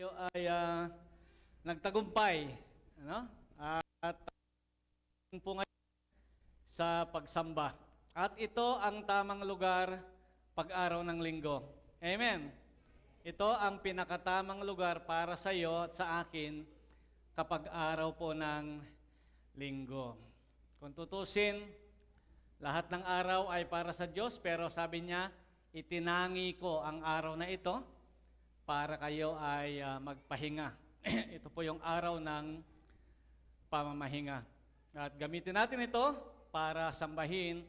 tayo ay nagtagumpay, ano? At po ngayon sa pagsamba. At ito ang tamang lugar pag-araw ng linggo. Amen. Ito ang pinakatamang lugar para sa iyo at sa akin kapag araw po ng linggo. Kung tutusin, lahat ng araw ay para sa Diyos, pero sabi niya, itinangi ko ang araw na ito para kayo ay magpahinga. Ito po yung araw ng pamamahinga. At gamitin natin ito para sambahin,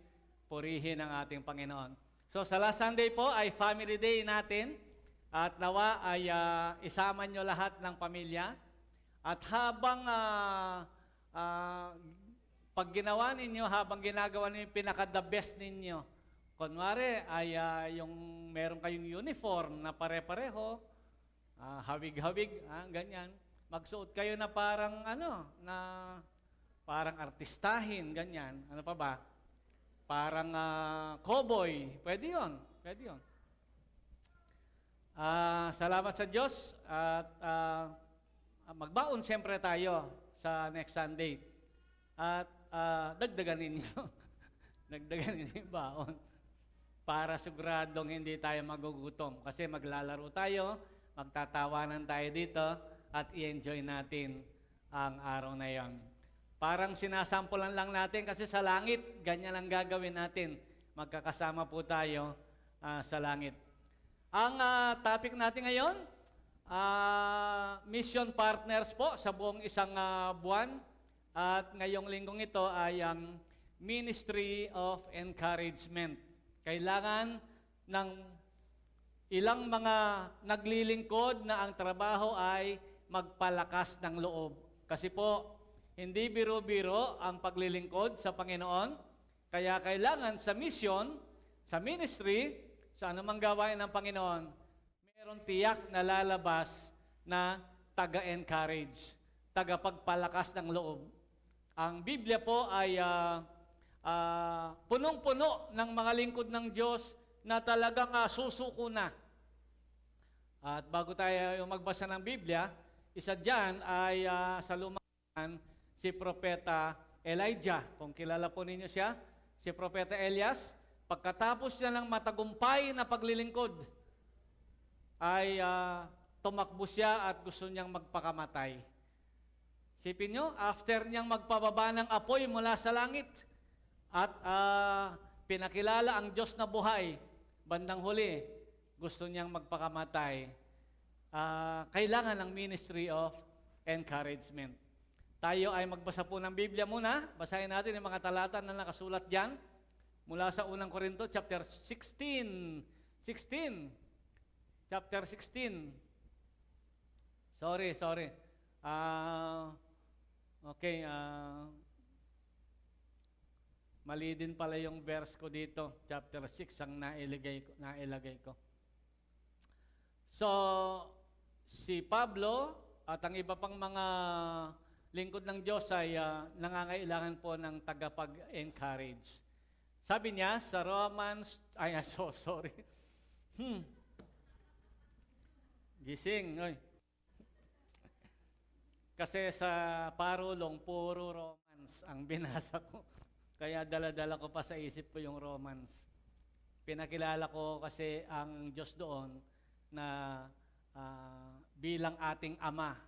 purihin ang ating Panginoon. So sa last Sunday po ay family day natin at nawa ay isama nyo lahat ng pamilya. At habang pag ginawa ninyo, habang ginagawa ninyo yung pinaka-the best ninyo, kunwari ay yung meron kayong uniform na pare-pareho, hawig-hawig, ganyan. Magsuot kayo na parang parang artistahin, ganyan. Ano pa ba? Parang cowboy. Pwede yun. Pwede yun. Salamat sa Diyos at magbaon siyempre tayo sa next Sunday. At dagdagan ninyo. Dagdagan ninyo yung baon. Para siguradong hindi tayo magugutom. Kasi maglalaro tayo, magtatawanan tayo dito, at i-enjoy natin ang araw na yon. Parang sinasampulan lang natin kasi sa langit, ganyan ang gagawin natin. Magkakasama po tayo sa langit. Ang topic natin ngayon, mission partners po sa buong isang buwan. At ngayong linggong ito ay ang Ministry of Encouragement. Kailangan ng ilang mga naglilingkod na ang trabaho ay magpalakas ng loob. Kasi po, hindi biro-biro ang paglilingkod sa Panginoon. Kaya kailangan sa mission, sa ministry, sa anumang gawain ng Panginoon, meron tiyak na lalabas na taga-encourage, taga-pagpalakas ng loob. Ang Biblia po ay punong-puno ng mga lingkod ng Diyos na talagang susuko na. At bago tayo magbasa ng Biblia, isa dyan ay sa Lumang si Propeta Elijah. Kung kilala po ninyo siya, si Propeta Elias, pagkatapos niya ng matagumpay na paglilingkod, ay tumakbo siya at gusto niyang magpakamatay. Sipin nyo, after niyang magpababa ng apoy mula sa langit, at pinakilala ang Diyos na buhay, bandang huli, gusto niyang magpakamatay. Kailangan ng Ministry of Encouragement. Tayo ay magbasa po ng Biblia muna. Basahin natin yung mga talata na nakasulat dyan. Mula sa unang Korinto, chapter 16. Chapter 16. Sorry. Mali din pala yung verse ko dito. Chapter 6 ang nailagay ko. So, si Pablo at ang iba pang mga lingkod ng Diyos ay nangangailangan po ng tagapag-encourage. Sabi niya sa Romans, sorry. Gising, oy. Kasi sa parulong, puro Romans ang binasa ko. Kaya dala-dala ko pa sa isip ko yung Romans. Pinakilala ko kasi ang Diyos doon na bilang ating Ama.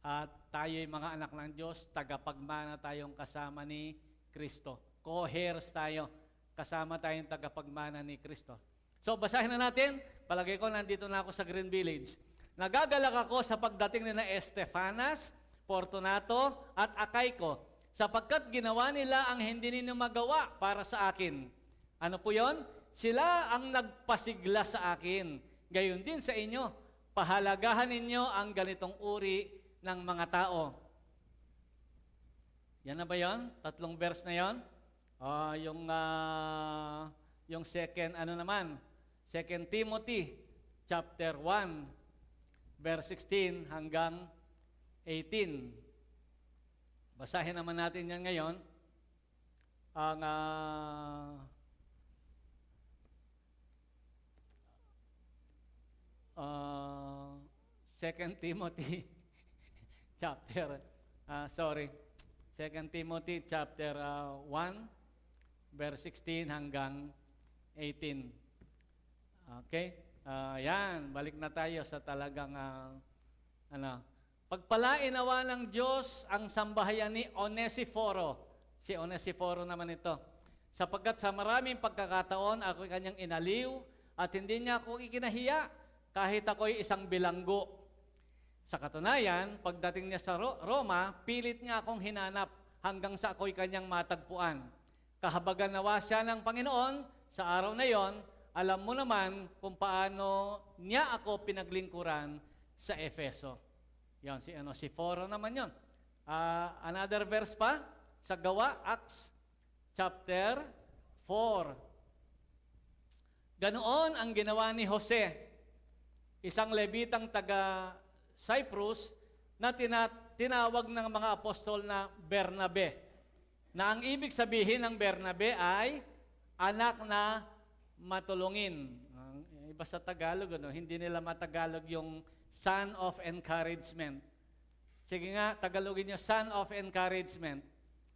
At tayo'y mga anak ng Diyos, tagapagmana tayong kasama ni Kristo. Co-heirs tayo, kasama tayong tagapagmana ni Kristo. So basahin na natin, palagay ko nandito na ako sa Green Village. Nagagalak ako sa pagdating ni na Estefanas, Fortunato at Akayko, sapagkat ginawa nila ang hindi ninyo magawa para sa akin. Ano po yon? Sila ang nagpasigla sa akin. Gayon din sa inyo, pahalagahan ninyo ang ganitong uri ng mga tao. Yan na ba yon? Tatlong verse na yon? Yung second, 2 Timothy, chapter 1, verse 16 hanggang 18. Basahin naman natin yan ngayon. Ang 2 Timothy chapter, 2 Timothy chapter 1, verse 16 hanggang 18. Okay? Yan, balik na tayo sa talagang, pagpalain nawa ng Diyos ang sambahayan ni Onesiforo. Si Onesiforo naman ito. Sapagkat sa maraming pagkakataon, ako'y kanyang inaliw at hindi niya ako ikinahiya kahit ako'y isang bilanggo. Sa katunayan, pagdating niya sa Roma, pilit niya akong hinanap hanggang sa ako'y kanyang matagpuan. Kahabagan nawa siya ng Panginoon sa araw na yon, alam mo naman kung paano niya ako pinaglingkuran sa Efeso. Yon, si Onesiforo naman yon. Another verse pa, sa Gawa, Acts chapter 4. Ganoon ang ginawa ni Jose, isang Levitang taga Cyprus na tinawag ng mga apostol na Bernabe. Na ang ibig sabihin ng Bernabe ay anak na matulungin. Iba sa Tagalog, hindi nila matagalog yung son of encouragement. Sige nga, Tagalogin nyo, son of encouragement.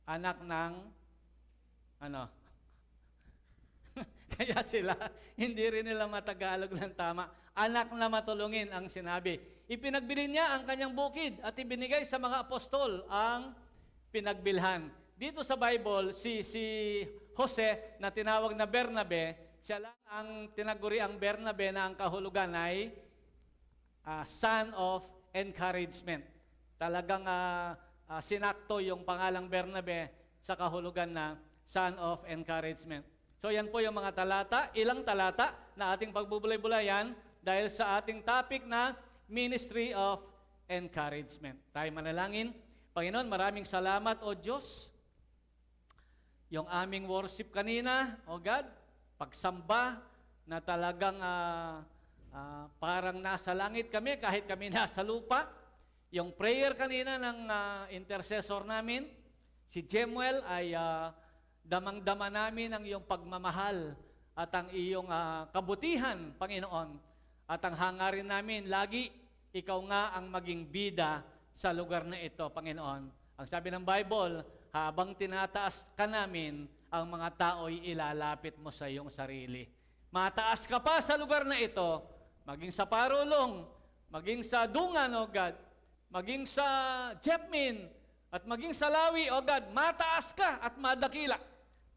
Anak ng, Kaya sila, hindi rin nila matagalog ng tama. Anak na matulungin ang sinabi. Ipinagbili niya ang kanyang bukid at ibinigay sa mga apostol ang pinagbilhan. Dito sa Bible, si Jose na tinawag na Bernabe, siya lang ang tinaguri ang Bernabe na ang kahulugan ay son of encouragement. Talagang sinakto yung pangalang Bernabe sa kahulugan na son of encouragement. So yan po yung mga talata, ilang talata na ating pagbubulay-bulayan dahil sa ating topic na Ministry of Encouragement. Tayo manalangin. Panginoon, maraming salamat o Diyos. Yung aming worship kanina, O God, pagsamba na talagang parang nasa langit kami kahit kami nasa lupa. Yung prayer kanina ng intercessor namin, si Jemuel ay damang-dama namin ang iyong pagmamahal at ang iyong kabutihan, Panginoon. At ang hangarin namin, lagi ikaw nga ang maging bida sa lugar na ito, Panginoon. Ang sabi ng Bible, habang tinataas ka namin, ang mga tao'y ilalapit mo sa iyong sarili. Mataas ka pa sa lugar na ito, maging sa Parulong, maging sa Dungan, O God, maging sa Jepmin, at maging sa Lawi, O God, mataas ka at madakila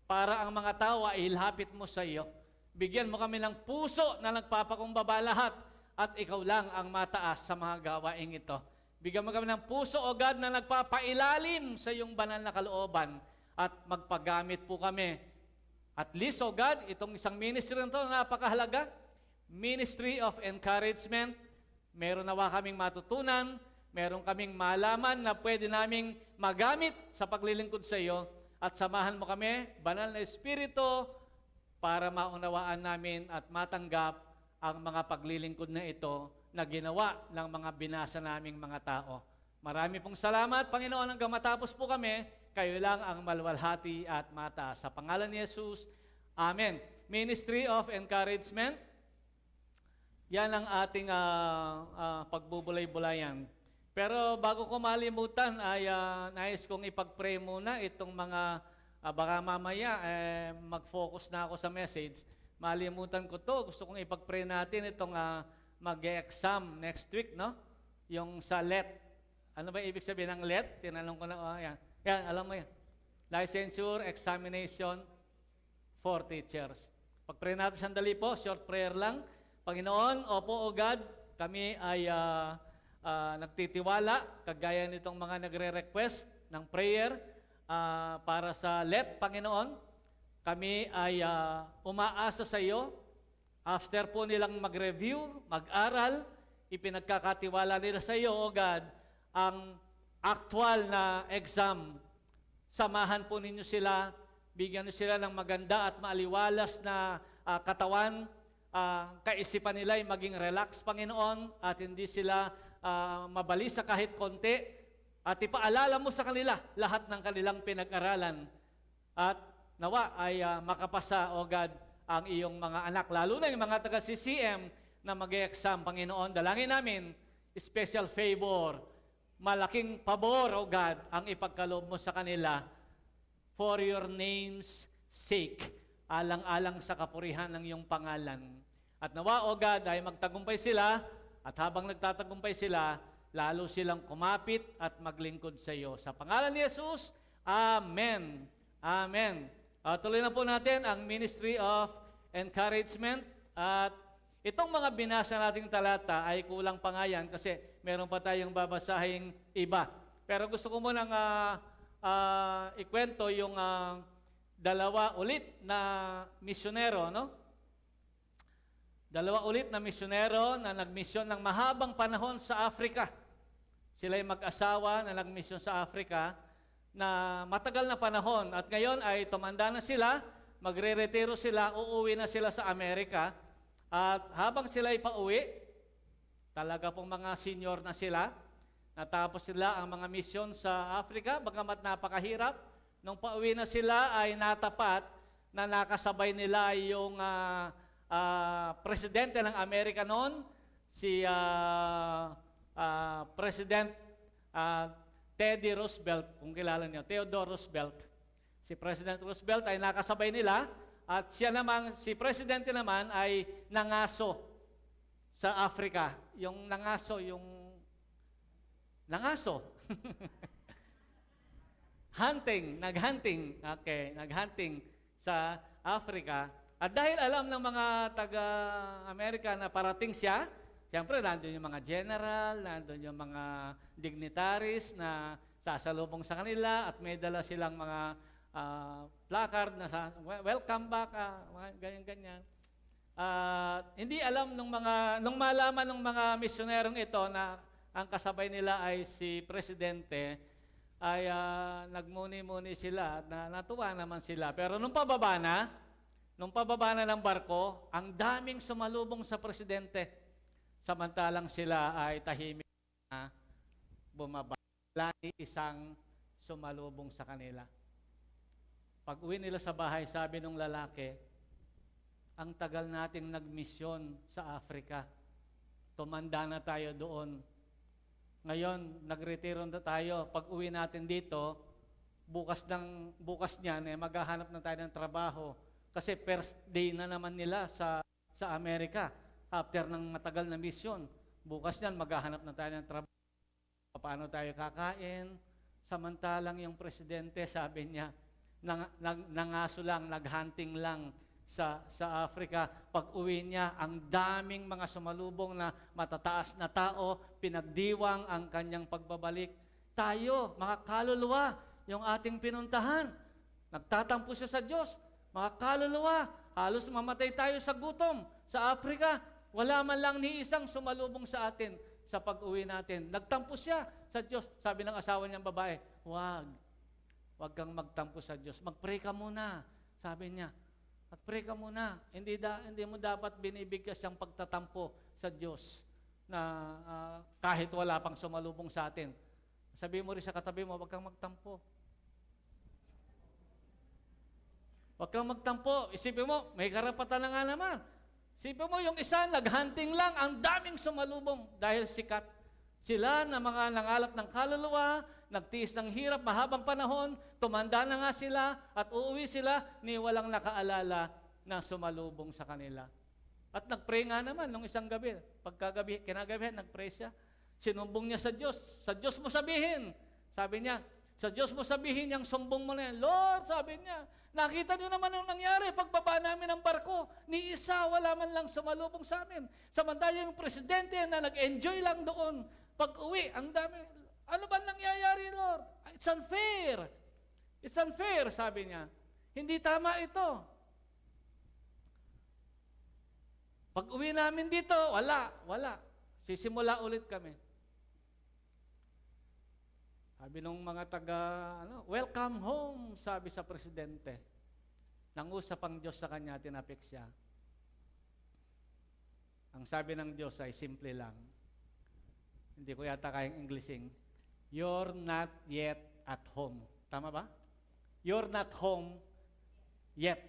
para ang mga tao ay ilapit mo sa iyo. Bigyan mo kami ng puso na nagpapakumbaba lahat at ikaw lang ang mataas sa mga gawaing ito. Bigyan mo kami ng puso, O God, na nagpapailalim sa iyong banal na kalooban at magpagamit po kami. At least, O God, itong isang ministry na ito, napakahalaga, Ministry of Encouragement. Meron nawa kaming matutunan, meron kaming malaman na pwede naming magamit sa paglilingkod sa iyo at samahan mo kami, Banal na Espiritu, para maunawaan namin at matanggap ang mga paglilingkod na ito na ginawa ng mga binasa naming mga tao. Marami pong salamat, Panginoon, hanggang matapos po kami, kayo lang ang malwalhati at mataas. Sa pangalan ni Jesus, Amen. Ministry of Encouragement, yan ang ating pagbubulay-bulayan. Pero bago ko malimutan, ay nais kong ipag-pray muna itong mga, baka mamaya mag-focus na ako sa message. Malimutan ko to, gusto kong ipag-pray natin itong mag-exam next week, no? Yung sa LET. Ano ba ibig sabihin ng LET? Tinanong ko na, yan. Yan, alam mo yan. Licensure Examination for Teachers. Pag-pray natin sandali po, short prayer lang. Panginoon, opo, O God, kami ay nagtitiwala, kagaya nitong mga nagre-request ng prayer para sa LET, Panginoon. Kami ay umaasa sa iyo. After po nilang mag-review, mag-aral, ipinagkakatiwala nila sa iyo, O God, ang actual na exam. Samahan po ninyo sila, bigyan niyo sila ng maganda at maaliwalas na katawan, kaisipan nila ay maging relax, Panginoon, at hindi sila mabalisa kahit konti, at ipaalala mo sa kanila lahat ng kanilang pinag-aralan. At nawa ay makapasa, O God, ang iyong mga anak, lalo na yung mga taga-CCM na mag-e-exam, Panginoon. Dalangin namin, special favor, malaking pabor, O God, ang ipagkaloob mo sa kanila for your name's sake, alang-alang sa kapurihan ng iyong pangalan. At nawa, O God, ay magtagumpay sila, at habang nagtatagumpay sila, lalo silang kumapit at maglingkod sa iyo. Sa pangalan ni Jesus, Amen. Amen. Tuloy na po natin ang Ministry of Encouragement. At itong mga binasa nating talata ay kulang pa nga yan kasi meron pa tayong babasahing iba. Pero gusto ko munang ikwento yung dalawa ulit na misyonero, no? Dalawa ulit na misyonero na nagmisyon ng mahabang panahon sa Africa. Sila ay mag-asawa na nagmisyon sa Africa na matagal na panahon. At ngayon ay tumanda na sila, magre-retiro sila, uuwi na sila sa Amerika. At habang sila ay pauwi, talaga pong mga senior na sila, natapos sila ang mga misyon sa Africa, bagamat napakahirap. Nung pauwi na sila ay natapat na nakasabay nila yung presidente ng Amerika noon, si President Teddy Roosevelt, kung kilala niyo, Theodore Roosevelt. Si President Roosevelt ay nakasabay nila at siya naman, si Presidente naman ay nangaso sa Africa. Yung nangaso. Naghunting. Okay, naghunting sa Africa. At dahil alam ng mga taga-Amerika na parating siya, siyempre nandun yung mga general, nandun yung mga dignitaries na sasalubong sa kanila at may dala silang mga placard na welcome back, mga ganyan-ganyan. Hindi alam nung malaman ng mga misyonerong ito na ang kasabay nila ay si Presidente, ay nagmuni-muni sila at natuwa naman sila. Pero nung pababa na ng barko, ang daming sumalubong sa Presidente. Samantalang sila ay tahimik na bumaba. Wala ni isang sumalubong sa kanila. Pag uwi nila sa bahay, sabi ng lalaki, ang tagal nating nagmisyon sa Africa. Tumanda na tayo doon. Ngayon, nagretiro na tayo. Pag uwi natin dito, bukas niyan, maghahanap na tayo ng trabaho. Kasi first day na naman nila sa Amerika after ng matagal na misyon. Bukas niyan, maghahanap na tayo ng trabaho. Paano tayo kakain? Samantalang yung presidente, sabi niya, nangaso lang, naghunting lang sa Africa. Pag uwi niya, ang daming mga sumalubong na matataas na tao, pinagdiwang ang kanyang pagbabalik. Tayo, mga kaluluwa, yung ating pinuntahan, nagtatampo siya sa Diyos. Mga kaluluwa, halos mamatay tayo sa gutom sa Africa. Wala man lang ni isang sumalubong sa atin sa pag-uwi natin. Nagtampo siya sa Diyos. Sabi ng asawa niyang babae, wag kang magtampo sa Diyos. Mag-pray ka muna, sabi niya. Mag-pray ka muna. Hindi mo dapat binibigkas yung pagtatampo sa Diyos na kahit wala pang sumalubong sa atin. Sabi mo rin sa katabi mo, wag kang magtampo. Huwag kang magtampo. Isipin mo, may karapatan na nga naman. Isipin mo, yung isa, naghunting lang, ang daming sumalubong dahil sikat. Sila na mga nangalap ng kaluluwa, nagtiis ng hirap, mahabang panahon, tumanda na nga sila at uuwi sila ni walang nakaalala na sumalubong sa kanila. At nagpray nga naman nung isang gabi. Kinagabi, nagpray siya. Sinumbong niya sa Diyos. Sa Diyos mo sabihin. Sabi niya, sa Diyos mo sabihin yung sumbong mo na yan. Lord, sabi niya, nakita niyo naman yung nangyari pagbaba namin ng barko. Ni isa, wala man lang sumalubong sa amin. Samantalang yung presidente na nag-enjoy lang doon. Pag uwi, ang dami. Ano ba nangyayari, Lord? It's unfair. It's unfair, sabi niya. Hindi tama ito. Pag uwi namin dito, wala. Sisimula ulit kami. Sabi nung mga welcome home, sabi sa presidente. Nangusap ang Diyos sa kanya, tinapik siya. Ang sabi ng Diyos ay simple lang. Hindi ko yata kayang Englishing. You're not yet at home. Tama ba? You're not home yet.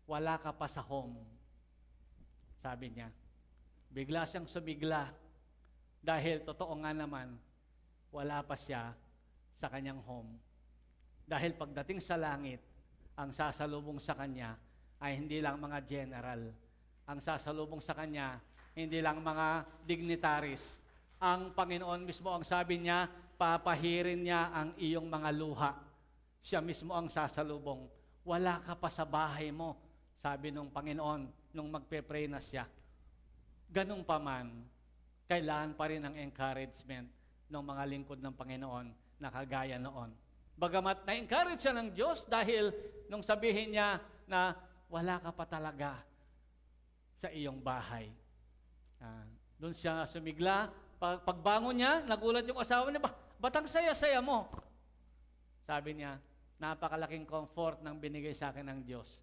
Wala ka pa sa home. Sabi niya. Bigla siyang sumigla. Dahil totoo nga naman, wala pa siya sa kanyang home. Dahil pagdating sa langit, ang sasalubong sa kanya ay hindi lang mga general. Ang sasalubong sa kanya, hindi lang mga dignitaries. Ang Panginoon mismo ang sabi niya, papahirin niya ang iyong mga luha. Siya mismo ang sasalubong. Wala ka pa sa bahay mo, sabi ng Panginoon nung magpe-pray na siya. Ganun pa man, kailangan pa rin ang encouragement ng mga lingkod ng Panginoon na kagaya noon. Bagamat na-encourage siya ng Diyos dahil nung sabihin niya na wala ka pa talaga sa iyong bahay. Doon siya sumigla. Pagbangon niya, nagulat yung asawa niya, ba't ang saya-saya mo? Sabi niya, napakalaking comfort ng binigay sa akin ng Diyos.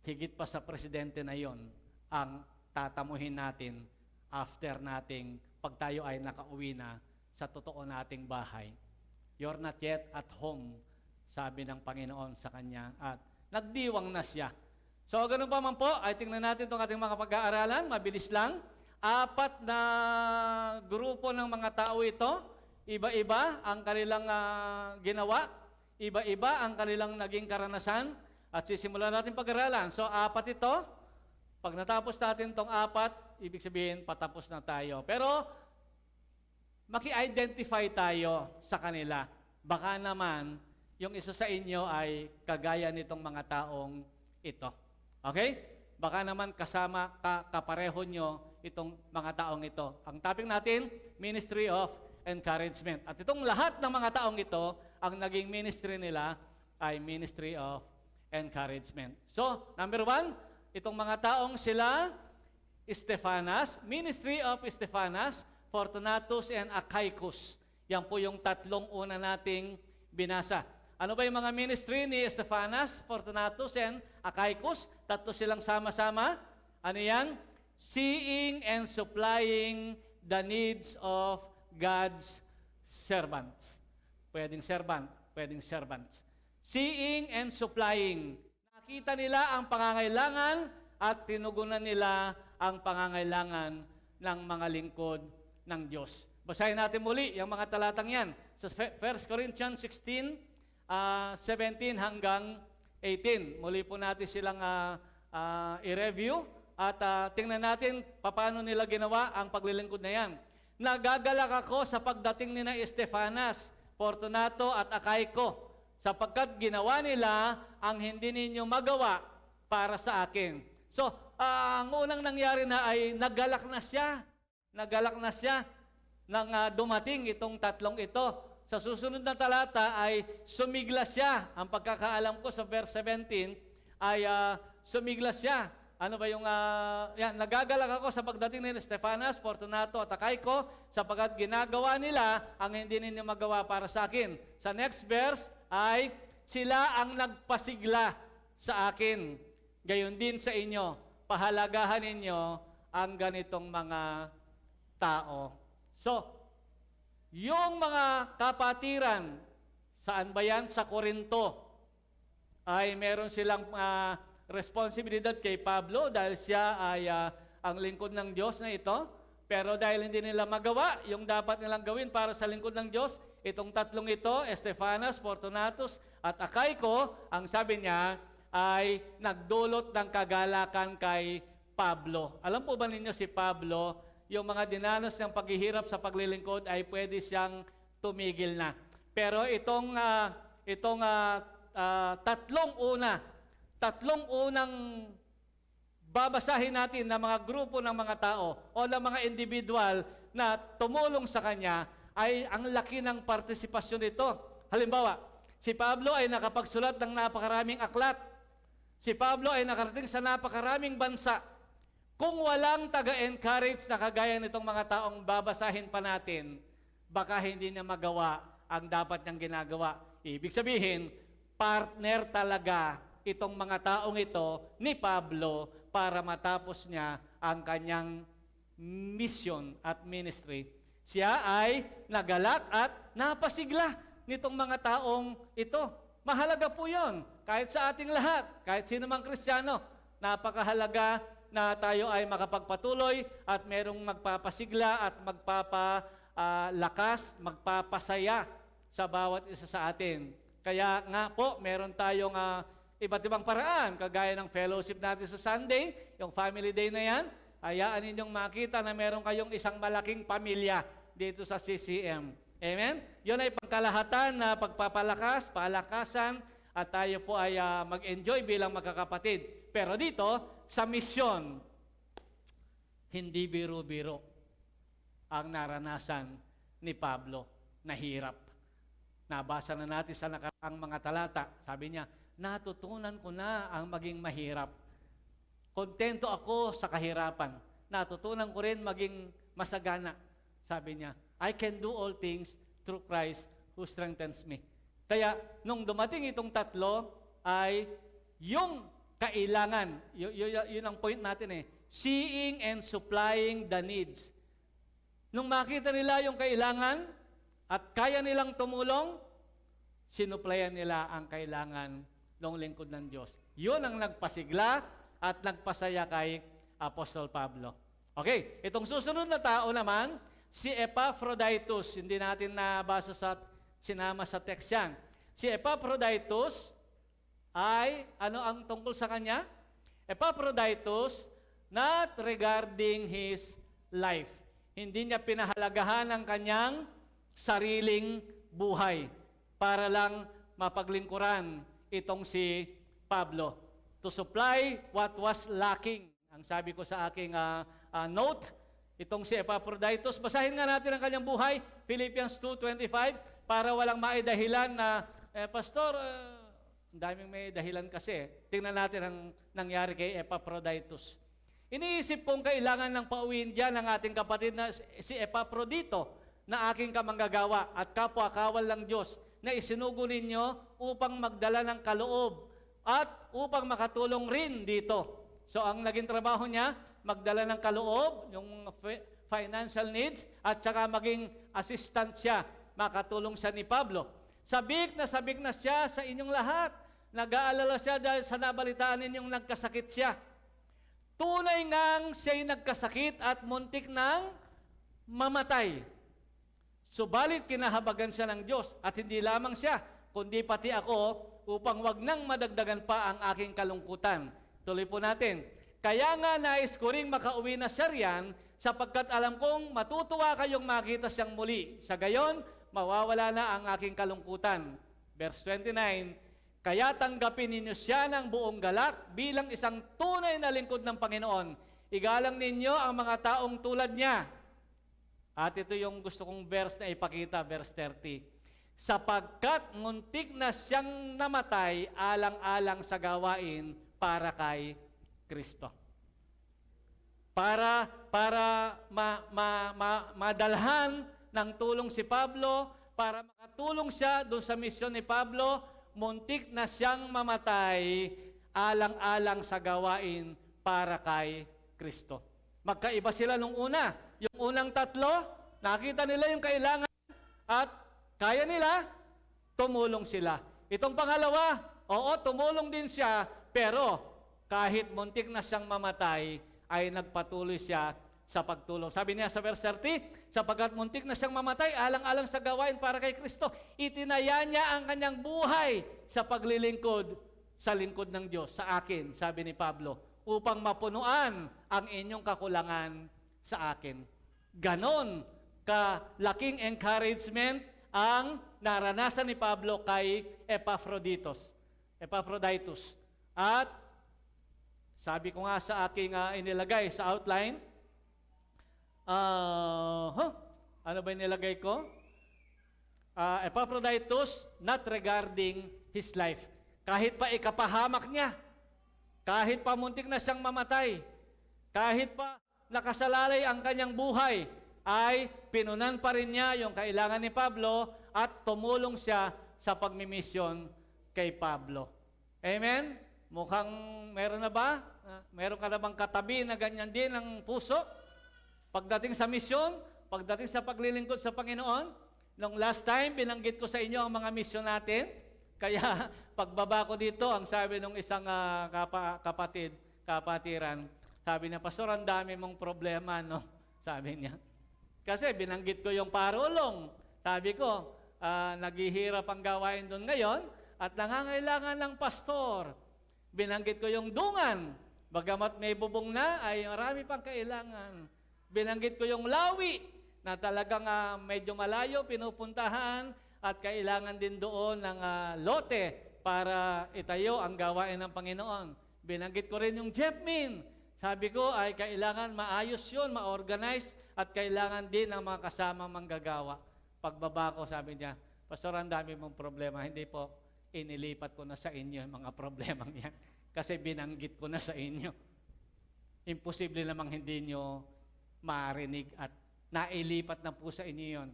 Higit pa sa presidente na yon ang tatamuhin natin after nating pag tayo ay nakauwi na sa totoo nating bahay. You're not yet at home, sabi ng Panginoon sa kanya, at nagdiwang na siya. So, ganun pa man po, ay tingnan natin itong ating mga pag-aaralan, mabilis lang. 4 na grupo ng mga tao ito, iba-iba ang kanilang ginawa, iba-iba ang kanilang naging karanasan, at sisimulan natin pag-aralan. So, 4 ito. Pag natapos natin itong 4, ibig sabihin, patapos na tayo. Pero, maki-identify tayo sa kanila. Baka naman, yung isa sa inyo ay kagaya nitong mga taong ito. Okay? Baka naman kasama, kapareho nyo itong mga taong ito. Ang topic natin, Ministry of Encouragement. At itong lahat ng mga taong ito, ang naging ministry nila ay Ministry of Encouragement. So, number 1, itong mga taong sila, Stephanas, Ministry of Stephanas, Fortunatus, and Achaicus. Yan po yung 3 una nating binasa. Ano ba yung mga ministry ni Stephanas, Fortunatus, and Achaicus? 3 silang sama-sama. Ano yan? Seeing and supplying the needs of God's servants. Pwedeng servant, pwedeng servants. Seeing and supplying. Nakita nila ang pangangailangan at tinugunan nila ang pangangailangan ng mga lingkod ng Diyos. Basahin natin muli yung mga talatang yan. Sa 1 Corinthians 16, 17 hanggang 18. Muli po natin silang i-review at tingnan natin paano nila ginawa ang paglilingkod na yan. Nagagalak ako sa pagdating ni na Stephanas, Fortunato at Achaico, sapagkat ginawa nila ang hindi ninyo magawa para sa akin. So, ang unang nangyari na ay nagalak na siya. Nagalak na siya nang dumating itong 3 ito. Sa susunod na talata ay sumigla siya. Ang pagkakaalam ko sa verse 17 ay sumigla siya. Ano ba yung, nagagalak ako sa pagdating ni Stephanas, Fortunato at Achaico, sapagkat ginagawa nila ang hindi ninyo magawa para sa akin. Sa next verse ay sila ang nagpasigla sa akin. Gayon din sa inyo, pahalagahan ninyo ang ganitong mga tao. So, yung mga kapatiran, saan ba yan? Sa Corinto, ay meron silang responsibilidad kay Pablo dahil siya ay ang lingkod ng Diyos na ito. Pero dahil hindi nila magawa, yung dapat nilang gawin para sa lingkod ng Diyos, itong 3 ito, Stephanas, Fortunatus at Achaico, ang sabi niya ay nagdulot ng kagalakan kay Pablo. Alam po ba ninyo si Pablo, yung mga dinanas ng paghihirap sa paglilingkod ay pwede siyang tumigil na. Pero itong 3 unang babasahin natin na mga grupo ng mga tao o ng mga individual na tumulong sa kanya ay ang laki ng partisipasyon nito. Halimbawa, si Pablo ay nakapagsulat ng napakaraming aklat. Si Pablo ay nakarating sa napakaraming bansa. Kung walang taga-encourage na kagaya nitong mga taong babasahin pa natin, baka hindi niya magawa ang dapat niyang ginagawa. Ibig sabihin, partner talaga itong mga taong ito ni Pablo para matapos niya ang kanyang mission at ministry. Siya ay nagalak at napasigla nitong mga taong ito. Mahalaga po yun. Kahit sa ating lahat, kahit sino mang Kristiyano, napakahalaga na tayo ay makapagpatuloy at merong magpapasigla at magpapalakas, magpapasaya sa bawat isa sa atin. Kaya nga po, meron tayong iba't ibang paraan, kagaya ng fellowship natin sa Sunday, yung family day na yan, hayaan ninyong makita na meron kayong isang malaking pamilya dito sa CCM. Amen? Yun ay pangkalahatan na pagpapalakas, palakasan, at tayo po ay mag-enjoy bilang magkakapatid. Pero dito, sa misyon, hindi biro-biro ang naranasan ni Pablo na hirap. Nabasa na natin sa nakaraang mga talata. Sabi niya, natutunan ko na ang maging mahirap. Kontento ako sa kahirapan. Natutunan ko rin maging masagana. Sabi niya, I can do all things through Christ who strengthens me. Kaya, nung dumating itong tatlo, ay yung kailangan, yun ang point natin seeing and supplying the needs. Nung makita nila yung kailangan, at kaya nilang tumulong, sinuplayan nila ang kailangan ng lingkod ng Diyos. Yun ang nagpasigla at nagpasaya kay Apostol Pablo. Okay, itong susunod na tao naman, si Epaphroditus. Hindi natin nabasa sinama sa text yan. Si Epaphroditus ay, ano ang tungkol sa kanya? Epaphroditus, not regarding his life. Hindi niya pinahalagahan ang kanyang sariling buhay para lang mapaglingkuran itong si Pablo. To supply what was lacking. Ang sabi ko sa aking note, itong si Epaphroditus, basahin nga natin ang kanyang buhay, Philippians 2:25, para walang maidahilan na, Pastor, ang daming may dahilan kasi. Tingnan natin ang nangyari kay Epaphroditus. Iniisip kong kailangan ng pauwiin dyan ng ating kapatid na si Epaphroditus, na aking kamanggagawa at kapwa-kawal ng Diyos na isinugo ninyo upang magdala ng kaloob at upang makatulong rin dito. So, ang naging trabaho niya, magdala ng kaloob, yung financial needs, at saka maging assistant siya, makatulong siya ni Pablo. Sabik na siya sa inyong lahat. Nag-aalala siya dahil sa nabalitaan ninyong nagkasakit siya. Tunay ngang siya'y nagkasakit at muntik nang mamatay. Subalit kinahabagan siya ng Diyos at hindi lamang siya, kundi pati ako upang wag nang madagdagan pa ang aking kalungkutan. Tuloy po natin. Kaya nga nais ko ring makauwi na siya riyan sapagkat alam kong matutuwa kayong makita siyang muli. Sa gayon, mawawala na ang aking kalungkutan. Verse 29, kaya tanggapin ninyo siya ng buong galak bilang isang tunay na lingkod ng Panginoon. Igalang ninyo ang mga taong tulad niya. At ito yung gusto kong verse na ipakita, verse 30. Sapagkat muntik na siyang namatay alang-alang sa gawain para kay Kristo. Para madalhan ng tulong si Pablo, para makatulong siya doon sa misyon ni Pablo, muntik na siyang mamatay alang-alang sa gawain para kay Kristo. Magkaiba sila nung una. Yung unang tatlo, nakita nila yung kailangan at kaya nila, tumulong sila. Itong pangalawa, oo, tumulong din siya, pero kahit muntik na siyang mamatay, ay nagpatuloy siya sa pagtulong. Sabi niya sa verse 30, sapagkat muntik na siyang mamatay, alang-alang sa gawain para kay Kristo, itinaya niya ang kanyang buhay sa paglilingkod sa lingkod ng Diyos, sa akin, sabi ni Pablo, upang mapunuan ang inyong kakulangan sa akin. Ganon kalaking encouragement ang naranasan ni Pablo kay Epaphroditus. At sabi ko nga sa aking inilagay sa outline, ano ba inilagay ko? Epaphroditus not regarding his life. Kahit pa ikapahamak niya, kahit pa muntik na siyang mamatay, kahit pa nakasalalay ang kanyang buhay, ay pinunan pa rin niya yung kailangan ni Pablo at tumulong siya sa pagmimisyon kay Pablo. Amen? Mukhang meron na ba? Meron ka na bang katabi na ganyan din ang puso? Pagdating sa misyon, pagdating sa paglilingkod sa Panginoon, nung last time, binanggit ko sa inyo ang mga misyon natin. Kaya pagbaba ko dito, ang sabi ng isang kapatiran, Sabi niya, Pastor, ang dami mong problema, no? Sabi niya. Kasi binanggit ko yung parulong. Sabi ko, naghihirap ang gawain doon ngayon at nangangailangan ng pastor. Binanggit ko yung dungan. Bagamat may bubong na, ay marami pang kailangan. Binanggit ko yung lawi na talagang medyo malayo, pinupuntahan at kailangan din doon ng lote para itayo ang gawain ng Panginoon. Binanggit ko rin yung Jepmin. Sabi ko ay kailangan maayos yun, ma-organize at kailangan din ng mga kasama manggagawa. Pagbaba ko, sabi niya, Pastor, ang dami mong problema. Hindi po, inilipat ko na sa inyo yung mga problemang yan. Kasi binanggit ko na sa inyo. Imposible namang hindi nyo marinig at nailipat na po sa inyo yun.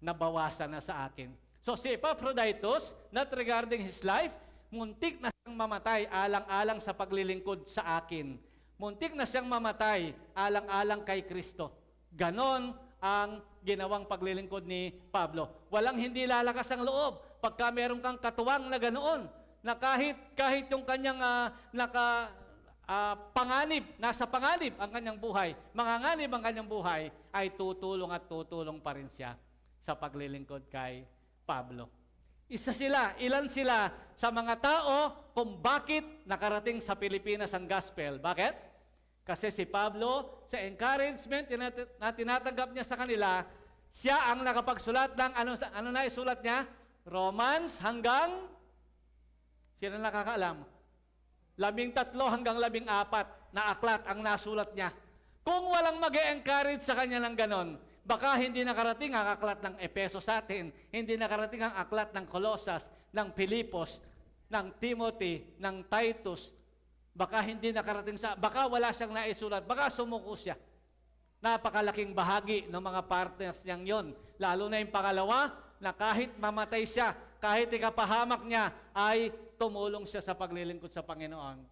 Nabawasan na sa akin. So si Epaphroditus, not regarding his life, muntik na siyang mamatay alang-alang sa paglilingkod sa akin. Muntik na siyang mamatay alang-alang kay Kristo. Ganon ang ginawang paglilingkod ni Pablo. Walang hindi lalakas ang loob pagka meron kang katuwang na ganoon, na kahit yung kanyang panganib, nasa panganib ang kanyang buhay, manganganib ang kanyang buhay, ay tutulong at tutulong pa rin siya sa paglilingkod kay Pablo. Ilan sila sa mga tao kung bakit nakarating sa Pilipinas ang gospel. Bakit? Kasi si Pablo, sa encouragement na tinatanggap niya sa kanila, siya ang nakapagsulat ng, ano na isulat niya? Romans hanggang, sino nakakaalam? 13 hanggang 14 na aklat ang nasulat niya. Kung walang mag-e-encourage sa kanya ng ganon, baka hindi nakarating ang aklat ng Efeso sa atin, hindi nakarating ang aklat ng Colosas, ng Pilipos, ng Timothy, ng Titus, baka hindi nakarating baka wala siyang naisulat, baka sumuko siya. Napakalaking bahagi ng mga partners niyang yon. Lalo na yung pangalawa, na kahit mamatay siya, kahit ikapahamak niya, ay tumulong siya sa paglilingkod sa Panginoon.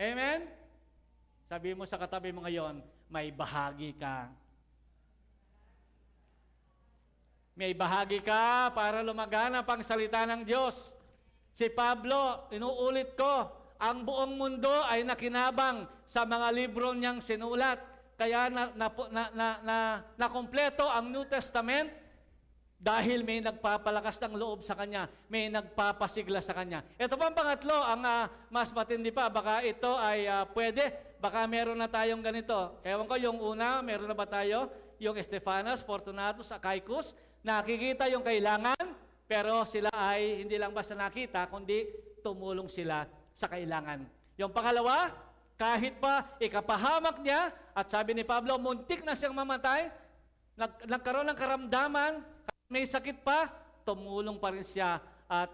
Amen? Sabi mo sa katabi mo ngayon, may bahagi ka. May bahagi ka para lumaganap ang salita ng Diyos. Si Pablo, inuulit ko, ang buong mundo ay nakinabang sa mga libro niyang sinulat. Kaya nakumpleto ang New Testament dahil may nagpapalakas ng loob sa kanya, may nagpapasigla sa kanya. Ito pa ang pangatlo, ang mas matindi pa, baka ito ay pwede, baka meron na tayong ganito. Ewan ko, yung una, meron na ba tayo? Yung Estefanas, Fortunatus, Achaicus, nakikita yung kailangan, pero sila ay hindi lang basta nakita, kundi tumulong sila sa kailangan. Yung pangalawa, kahit pa ikapahamak niya, at sabi ni Pablo, muntik na siyang mamatay, nagkaroon ng karamdaman, may sakit pa, tumulong pa rin siya at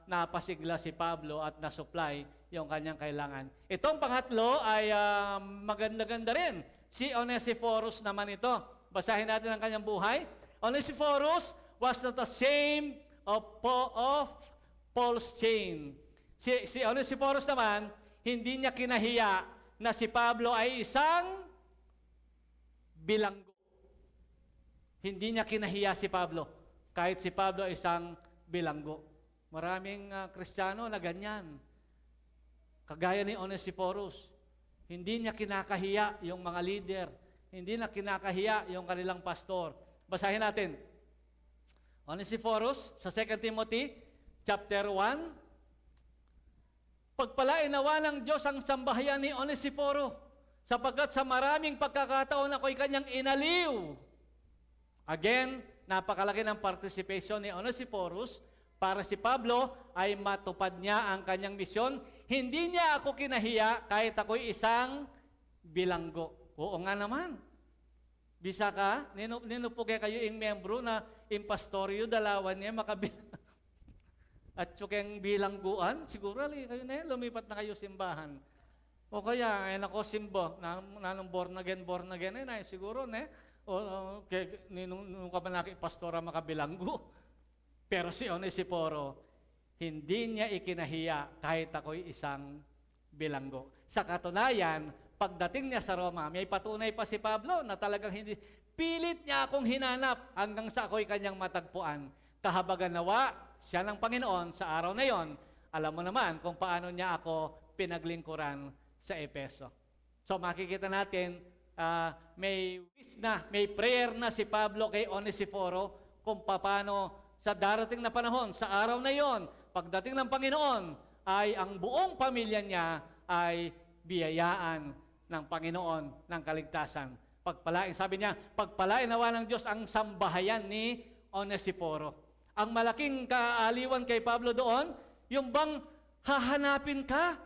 napasigla si Pablo at nasupply yung kanyang kailangan. Itong pangatlo ay maganda-ganda rin. Si Onesiphorus naman ito. Basahin natin ang kanyang buhay. Onesiphorus was not ashamed of Paul's chain. Si Onesiphorus naman, hindi niya kinahiya na si Pablo ay isang bilanggo. Hindi niya kinahiya si Pablo, kahit si Pablo ay isang bilanggo. Maraming Kristiyano na ganyan. Kagaya ni Onesiphorus, hindi niya kinakahiya yung mga leader, hindi na kinakahiya yung kanilang pastor. Basahin natin. Onesiphorus sa 2 Timothy chapter 1. Pagpalain nawa ng Diyos ang sambahayan ni Onesiphoro, sapagkat sa maraming pagkakataon ako'y kanyang inaliw. Again, napakalaki ng participation ni Onesiphorus para si Pablo ay matupad niya ang kanyang misyon. Hindi niya ako kinahiya kahit ako'y isang bilanggo. Oo nga naman. Bisa ka, ninupugay kayo yung membro na impastoryo, dalawan niya makabilang. At tsukeng bilangguan, siguro kayo na yan, lumipat na kayo simbahan. O kaya, nako simbo, nanong born again, siguro, nung ka ba nakipastora makabilanggo. Pero si Onesiphoro, hindi niya ikinahiya kahit ako'y isang bilanggo. Sa katunayan, pagdating niya sa Roma, may patunay pa si Pablo na talagang hindi, pilit niya akong hinanap hanggang sa ako'y kanyang matagpuan. Kahabagan nawa siya ng Panginoon sa araw na yon. Alam mo naman kung paano niya ako pinaglingkuran sa Epeso. So makikita natin, may wish na, may prayer na si Pablo kay Onesiforo kung paano sa darating na panahon, sa araw na yon, pagdating ng Panginoon, ay ang buong pamilya niya ay biyayaan ng Panginoon ng kaligtasan. Pagpalain, sabi niya, pagpalain nawa ng Diyos ang sambahayan ni Onesiforo. Ang malaking kaaliwan kay Pablo doon, yung bang hahanapin ka,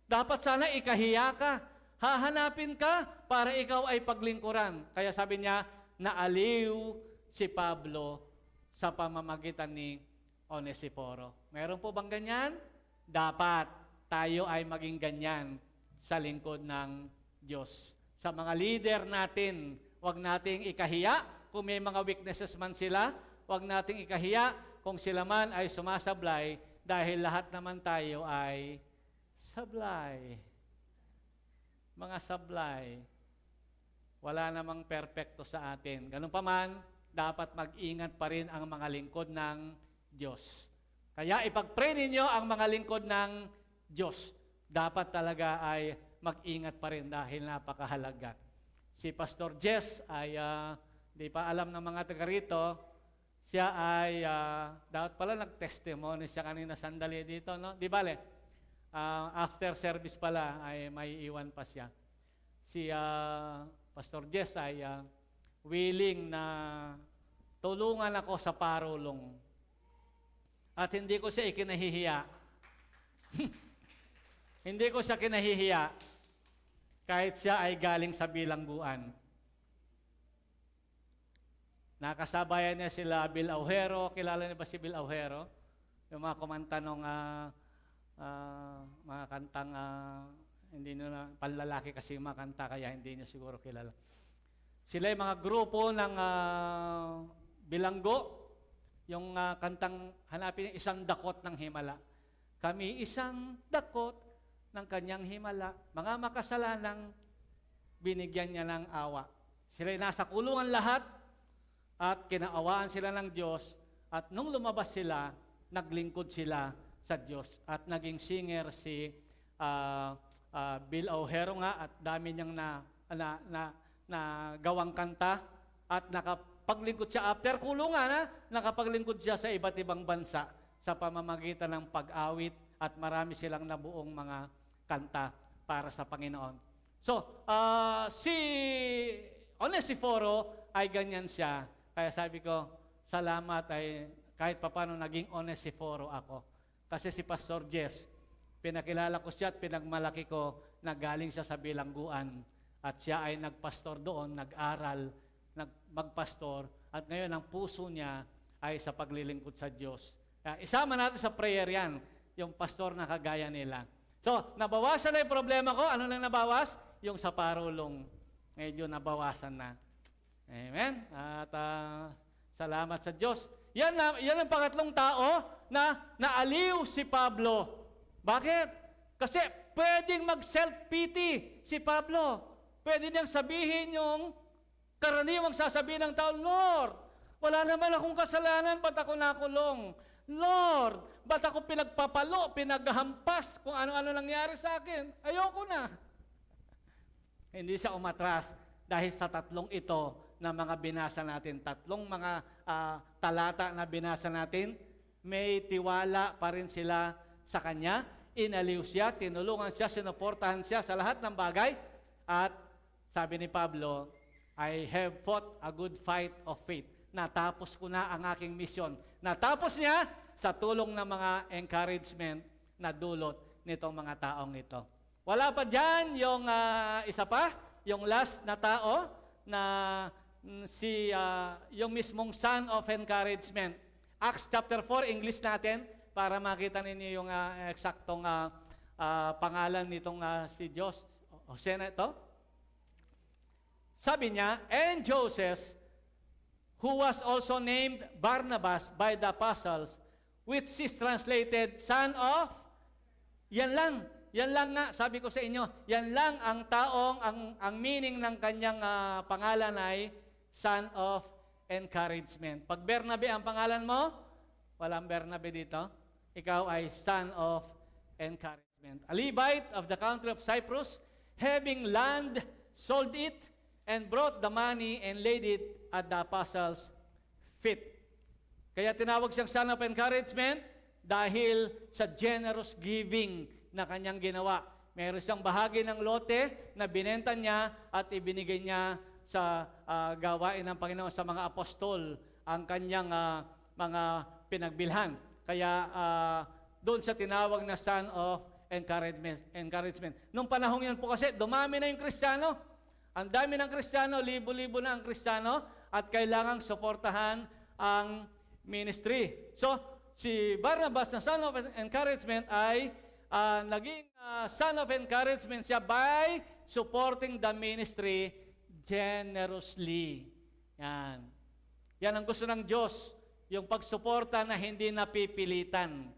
dapat sana ikahiya ka. Hahanapin ka para ikaw ay paglingkuran. Kaya sabi niya, naaliw si Pablo sa pamamagitan ni Onesiforo. Meron po bang ganyan? Dapat tayo ay maging ganyan sa lingkod ng Diyos. Sa mga leader natin, huwag nating ikahiya kung may mga weaknesses man sila. Huwag nating ikahiya kung sila man ay sumasablay dahil lahat naman tayo ay sablay. Mga sablay. Wala namang perpekto sa atin. Ganun pa man, dapat mag-ingat pa rin ang mga lingkod ng Diyos. Kaya ipag-pray ninyo ang mga lingkod ng Diyos. Dapat talaga ay mag-ingat pa rin dahil napakahalaga. Si Pastor Jess ay, di pa alam ng mga taga rito, siya ay, dapat pala nag-testimony siya kanina sandali dito, no? Di bale? After service pala ay may iwan pa siya. Si Pastor Jess ay willing na tulungan ako sa parulong. At hindi ko siya ikinahihiya. Hindi ko siya kinahihiya kahit siya ay galing sa bilangguan. Nakasabayan niya sila Bill Aujero. Kilala niyo ba si Bill Aujero? Yung mga kumanta nung mga kantang hindi nyo na, panlalaki kasi yung mga kanta, kaya hindi nyo siguro kilala. Sila yung mga grupo ng bilanggo, yung kantang hanapin niya, isang dakot ng himala. Kami isang dakot ng kanyang himala, mga makasalanang binigyan niya ng awa. Sila yung nasa kulungan lahat at kinaawaan sila ng Diyos at nung lumabas sila, naglingkod sila sa Diyos. At naging singer si Bill Aujero nga at dami niyang na gawang kanta at nakapaglingkod siya after kulungan, nakapaglingkod siya sa iba't ibang bansa sa pamamagitan ng pag-awit at marami silang nabuong mga kanta para sa Panginoon. So, si Onesiforo ay ganyan siya. Kaya sabi ko, salamat ay kahit papano naging Onesiforo ako. Kasi si Pastor Jess, pinakilala ko siya at pinagmalaki ko na galing siya sa bilangguan. At siya ay nagpastor doon, nag-aral, magpastor. At ngayon ang puso niya ay sa paglilingkod sa Diyos. Isama natin sa prayer yan, yung pastor na kagaya nila. So, nabawasan na yung problema ko. Ano nang nabawas? Yung sa parulong. Medyo nabawasan na. Amen? At salamat sa Diyos. Yan ang pangatlong tao na naaliw si Pablo. Bakit? Kasi pwedeng mag-self-pity si Pablo. Pwede niyang sabihin yung karaniwang sasabihin ng tao, Lord, wala naman akong kasalanan, ba't ako nakulong? Lord, ba't ako pinagpapalo, pinaghampas, kung ano-ano nangyari sa akin? Ayoko na. Hindi siya umatras dahil sa tatlong ito na mga binasa natin, tatlong mga talata na binasa natin, may tiwala pa rin sila sa Kanya, inaliw siya, tinulungan siya, sinuportahan siya sa lahat ng bagay, at sabi ni Pablo, I have fought a good fight of faith. Natapos ko na ang aking misyon. Natapos niya sa tulong ng mga encouragement na dulot nitong mga taong ito. Wala pa dyan yung isa pa, yung last na tao na yung mismong son of encouragement. Acts chapter 4, English natin, para makita ninyo yung eksaktong pangalan nitong si Jose na ito. Sabi niya, and Joseph, who was also named Barnabas by the apostles, which is translated, son of, yan lang nga, sabi ko sa inyo, yan lang ang taong, ang meaning ng kanyang pangalan ay son of encouragement. Pag Bernabe ang pangalan mo, walang Bernabe dito, ikaw ay son of encouragement. A Levite of the country of Cyprus, having land, sold it, and brought the money and laid it at the apostles' feet. Kaya tinawag siyang son of encouragement dahil sa generous giving na kanyang ginawa. Meron siyang bahagi ng lote na binenta niya at ibinigay niya sa gawain ng Panginoon sa mga apostol ang kanyang mga pinagbilhan. Kaya doon sa tinawag na son of encouragement. Nung panahon yan po kasi, dumami na yung Kristiyano. Ang dami ng Kristiyano, libo-libo na ang Kristiyano at kailangang suportahan ang ministry. So, si Barnabas na son of encouragement ay naging son of encouragement siya by supporting the ministry generously. Yan. Yan ang gusto ng Diyos, yung pagsuporta na hindi napipilitan.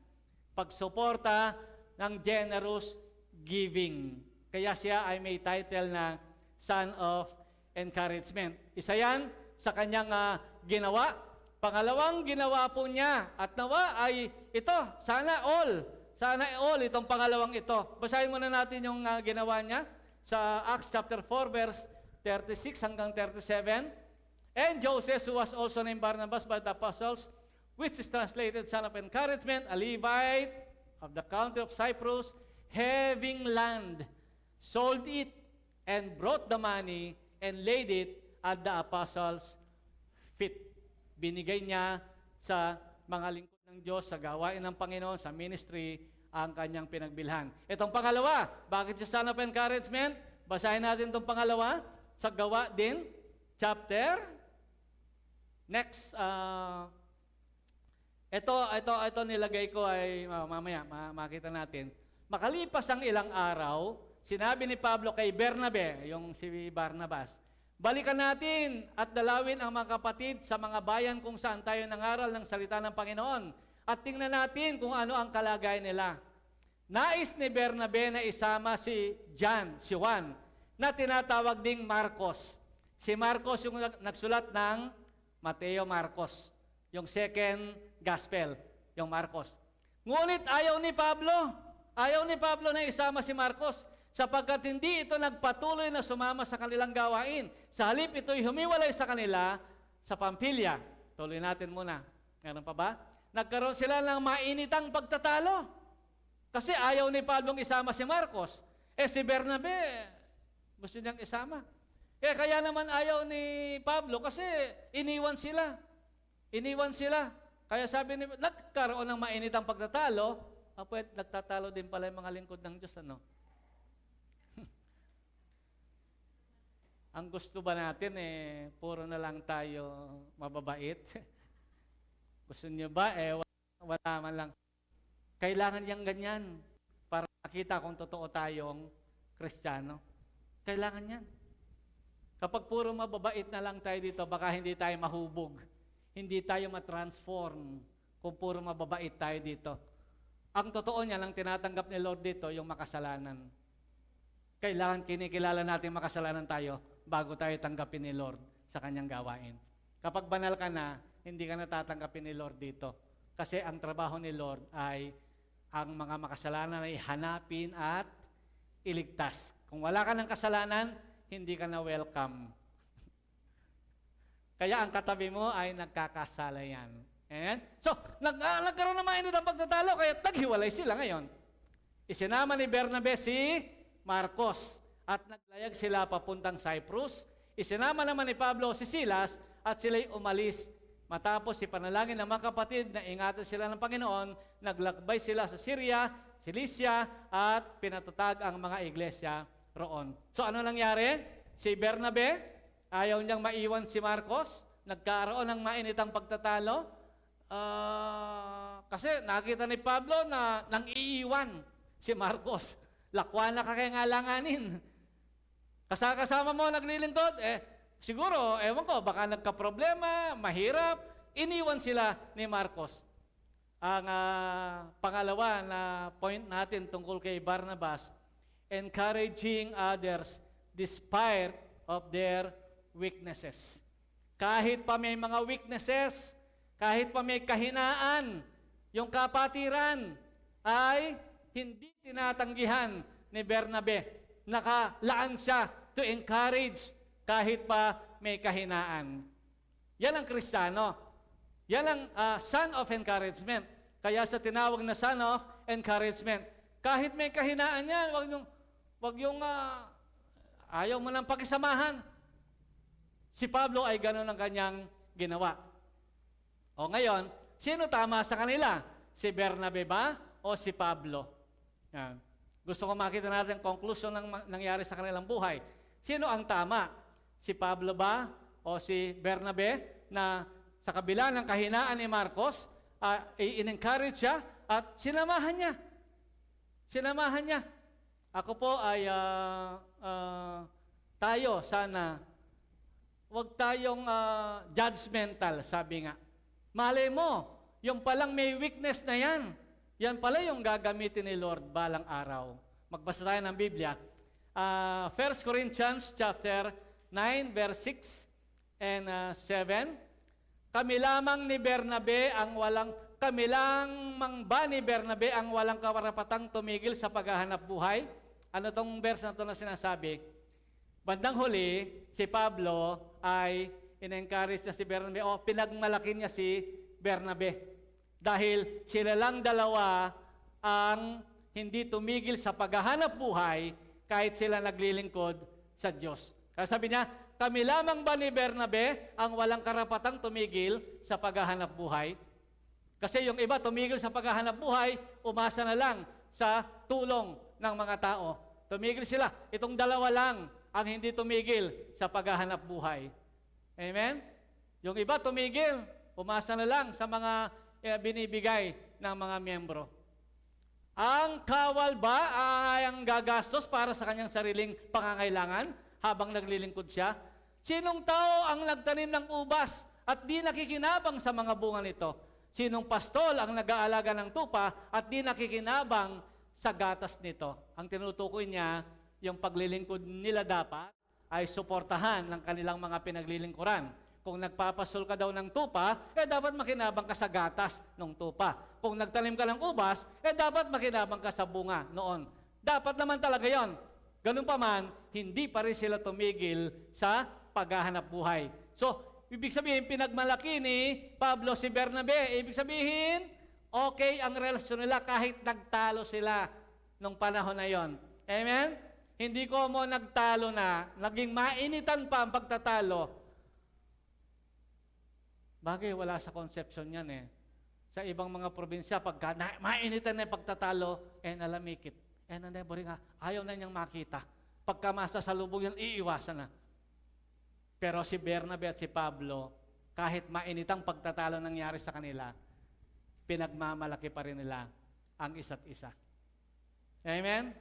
Pagsuporta ng generous giving. Kaya siya ay may title na son of encouragement. Isa yan sa kanyang ginawa. Pangalawang ginawa po niya at nawa ay ito, sana all itong pangalawang ito. Basahin muna natin yung ginawa niya sa Acts chapter 4 verse 36 hanggang 37. And Joseph, who was also named Barnabas by the apostles, which is translated son of encouragement, a Levite of the country of Cyprus, having land, sold it, and brought the money, and laid it at the apostles' feet. Binigay niya sa mga lingkod ng Diyos, sa gawain ng Panginoon, sa ministry, ang kanyang pinagbilhan. Itong pangalawa, bakit siya son of encouragement? Basahin natin itong pangalawa sa Gawa din, chapter. Next, ito nilagay ko ay mamaya makita natin. Makalipas ang ilang araw, sinabi ni Pablo kay Bernabe, yung si Barnabas, balikan natin at dalawin ang mga kapatid sa mga bayan kung saan tayo nangaral ng salita ng Panginoon at tingnan natin kung ano ang kalagayan nila. Nais ni Bernabe na isama si Juan, na tinatawag ding Marcos. Si Marcos yung nagsulat ng Mateo, Marcos. Yung second gospel, yung Marcos. Ngunit ayaw ni Pablo na isama si Marcos sapagkat hindi ito nagpatuloy na sumama sa kanilang gawain. Sa halip ito'y humiwalay sa kanila sa Pampilya. Tuloy natin muna. Meron pa ba? Nagkaroon sila ng mainitang pagtatalo. Kasi ayaw ni Pablong isama si Marcos. Si Bernabe, gusto niyang isama. Kaya naman ayaw ni Pablo kasi iniwan sila. Kaya sabi ni, nagkaroon ng mainitang pagtatalo, nagtatalo din pala yung mga lingkod ng Diyos, ano? Ang gusto ba natin, puro na lang tayo mababait? Gusto niyo ba, wala man lang. Kailangan yang ganyan para makita kung totoo tayong Kristiyano. Kailangan yan. Kapag puro mababait na lang tayo dito, baka hindi tayo mahubog. Hindi tayo matransform kung puro mababait tayo dito. Ang totoo niya lang tinatanggap ni Lord dito, yung makasalanan. Kailangan kinikilala natin makasalanan tayo bago tayo tanggapin ni Lord sa kanyang gawain. Kapag banal ka na, hindi ka natatanggapin ni Lord dito. Kasi ang trabaho ni Lord ay ang mga makasalanan ay hanapin at iligtas. Kung wala ka ng kasalanan, hindi ka na welcome. Kaya ang katabi mo ay nagkakasala yan. And so, nagkaroon naman ito ng pagtatalo, kaya naghiwalay sila ngayon. Isinama ni Bernabe si Marcos at naglayag sila papuntang Cyprus. Isinama naman ni Pablo si Silas at sila'y umalis. Matapos ipanalangin ng mga kapatid na ingatan sila ng Panginoon, naglakbay sila sa Syria, Cilicia at pinatatag ang mga iglesia roon. So ano nangyari? Si Bernabe, ayaw niyang maiwan si Marcos, nagkaroon ng mainitang pagtatalo, kasi nakita ni Pablo na nang iiwan si Marcos. Lakwa na kakangalanganin. Kasama mo naglilingkod, siguro, ewan ko, baka nagka-problema, mahirap, iniwan sila ni Marcos. Ang pangalawa na point natin tungkol kay Barnabas, encouraging others despite of their weaknesses. Kahit pa may mga weaknesses, kahit pa may kahinaan, yung kapatiran ay hindi tinatanggihan ni Bernabe. nakalaan siya to encourage kahit pa may kahinaan. Yan ang Kristiyano. Yan ang son of encouragement. Kaya sa tinawag na son of encouragement, kahit may kahinaan yan, wag yung ayaw mo ng pakisamahan. Si Pablo ay gano'n ang kanyang ginawa. O ngayon, sino tama sa kanila? Si Bernabe ba o si Pablo? Yan. Gusto ko makita natin ang conclusion ng nangyari sa kanilang buhay. Sino ang tama? Si Pablo ba o si Bernabe na sa kabila ng kahinaan ni Marcos, in-encourage siya at sinamahan niya. Sinamahan niya. Ako po ay tayo sana, huwag tayong judgmental, sabi nga. Malay mo, yung palang may weakness na yan, yan pala yung gagamitin ni Lord balang araw. Magbasa tayo ng Biblia. 1 Corinthians chapter 9, verse 6 and 7. Kami lamang ba ni Bernabe ang walang karapatang tumigil sa paghahanap buhay? Ano tong verse na ito na sinasabi? Bandang huli, si Pablo ay in-encourage niya si Bernabe o pinagmalaki niya si Bernabe. Dahil sila lang dalawa ang hindi tumigil sa paghahanap buhay kahit sila naglilingkod sa Diyos. Kaya sabi niya, kami lamang ba ni Bernabe ang walang karapatang tumigil sa paghahanap buhay? Kasi yung iba tumigil sa paghahanap buhay, umasa na lang sa tulong ng mga tao. Tumigil sila. Itong dalawa lang ang hindi tumigil sa paghahanap buhay. Amen? Yung iba tumigil, umasa na lang sa mga binibigay ng mga miyembro. Ang kawal ba ay ang gagastos para sa kanyang sariling pangangailangan habang naglilingkod siya? Sinong tao ang nagtanim ng ubas at di nakikinabang sa mga bunga nito? Sinong pastol ang nag-aalaga ng tupa at di nakikinabang sa gatas nito? Ang tinutukoy niya, yung paglilingkod nila dapat ay suportahan ng kanilang mga pinaglilingkuran. Kung nagpapasol ka daw ng tupa, dapat makinabang ka sa gatas ng tupa. Kung nagtanim ka ng ubas, dapat makinabang ka sa bunga noon. Dapat naman talaga yon. Ganun pa man, hindi pa rin sila tumigil sa paghahanap buhay. So, ibig sabihin, pinagmalaki ni Pablo si Bernabe. Ibig sabihin, okay ang relasyon nila kahit nagtalo sila nung panahon na yon. Amen? Hindi ko mo nagtalo na, naging mainitan pa ang pagtatalo. Bagay, wala sa conception yan eh. Sa ibang mga probinsya, pagka mainitan na yung pagtatalo, nalamikit. Neighboring ayaw na niyang makita. Pagka masasalubong yan, iiwasan na. Pero si Bernabe at si Pablo, kahit mainitang pagtatalo nangyari sa kanila, pinagmamalaki pa rin nila ang isa't isa. Amen?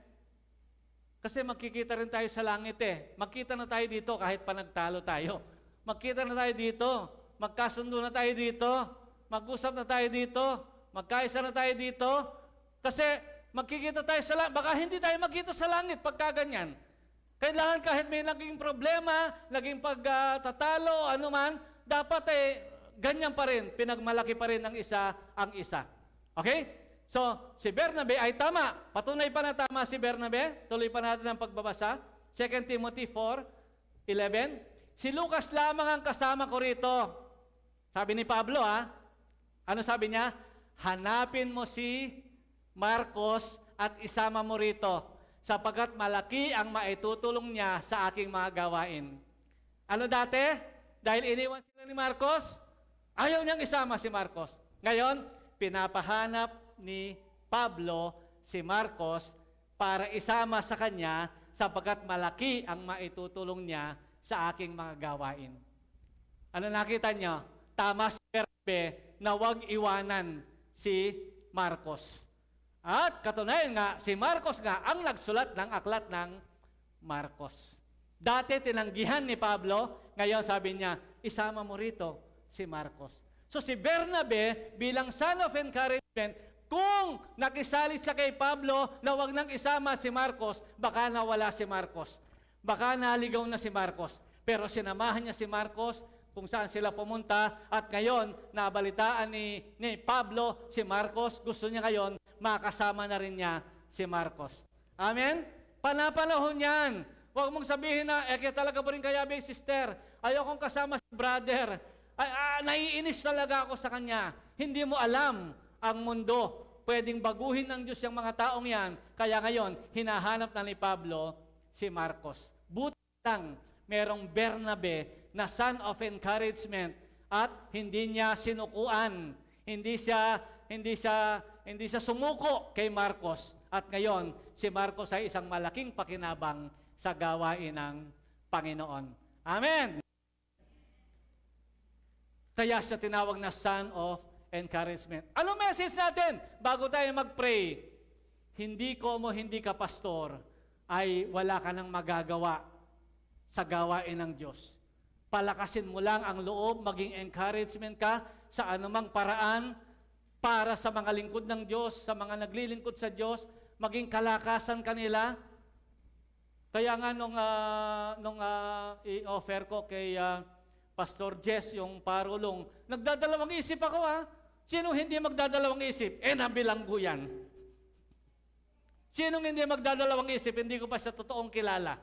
Kasi magkikita rin tayo sa langit eh. Magkita na tayo dito kahit pa nagtalo tayo. Magkita na tayo dito. Magkasundo na tayo dito, mag-usap na tayo dito, magkaisa na tayo dito, kasi magkikita tayo sa langit. Baka hindi tayo magkita sa langit pagka ganyan. Kailangan kahit may naging problema, naging pagtatalo, anuman, dapat ganyan pa rin, pinagmalaki pa rin ng isa ang isa. Okay? So, si Bernabe ay tama. Patunay pa na tama si Bernabe. Tuloy pa natin ang pagbabasa. 2 Timothy 4:11. Si Lucas lamang ang kasama ko rito. Sabi ni Pablo, ano sabi niya? Hanapin mo si Marcos at isama mo rito, sapagkat malaki ang maitutulong niya sa aking mga gawain. Ano dati? Dahil iniwan sila ni Marcos, ayaw niyang isama si Marcos. Ngayon, pinapahanap ni Pablo si Marcos para isama sa kanya, sapagkat malaki ang maitutulong niya sa aking mga gawain. Ano nakita niyo? Tama si Bernabe na huwag iwanan si Marcos. At katunayan nga, si Marcos nga ang nagsulat ng aklat ng Marcos. Dati tinanggihan ni Pablo, ngayon sabi niya, isama mo rito si Marcos. So si Bernabe bilang son of encouragement, kung nakisali siya kay Pablo na huwag nang isama si Marcos, baka nawala si Marcos. Baka naligaw na si Marcos. Pero sinamahan niya si Marcos kung saan sila pumunta at ngayon nabalitaan ni Pablo si Marcos, gusto niya ngayon makasama na rin niya si Marcos. Amen? Panapanahon yan. Huwag mong sabihin na, kaya talaga ba rin kayabi, sister? Ayokong kasama si brother. Naiinis talaga ako sa kanya. Hindi mo alam ang mundo. Pwedeng baguhin ng Diyos yung mga taong yan. Kaya ngayon, hinahanap na ni Pablo si Marcos. Buti lang, merong Bernabe na son of encouragement at hindi niya sinukuan. Hindi siya sumuko kay Marcos. At ngayon, si Marcos ay isang malaking pakinabang sa gawain ng Panginoon. Amen! Kaya siya tinawag na son of encouragement. Ano message natin bago tayo mag-pray? Hindi ka pastor, ay wala ka nang magagawa sa gawain ng Diyos. Palakasin mo lang ang loob, maging encouragement ka sa anumang paraan para sa mga lingkod ng Diyos, sa mga naglilingkod sa Diyos, maging kalakasan kanila. Kaya nga nung i-offer ko kay Pastor Jess yung parulong, nagdadalawang isip ako Sino hindi magdadalawang isip? Nabilanggo yan. Sinong hindi magdadalawang isip? Hindi ko pa siya totoong kilala.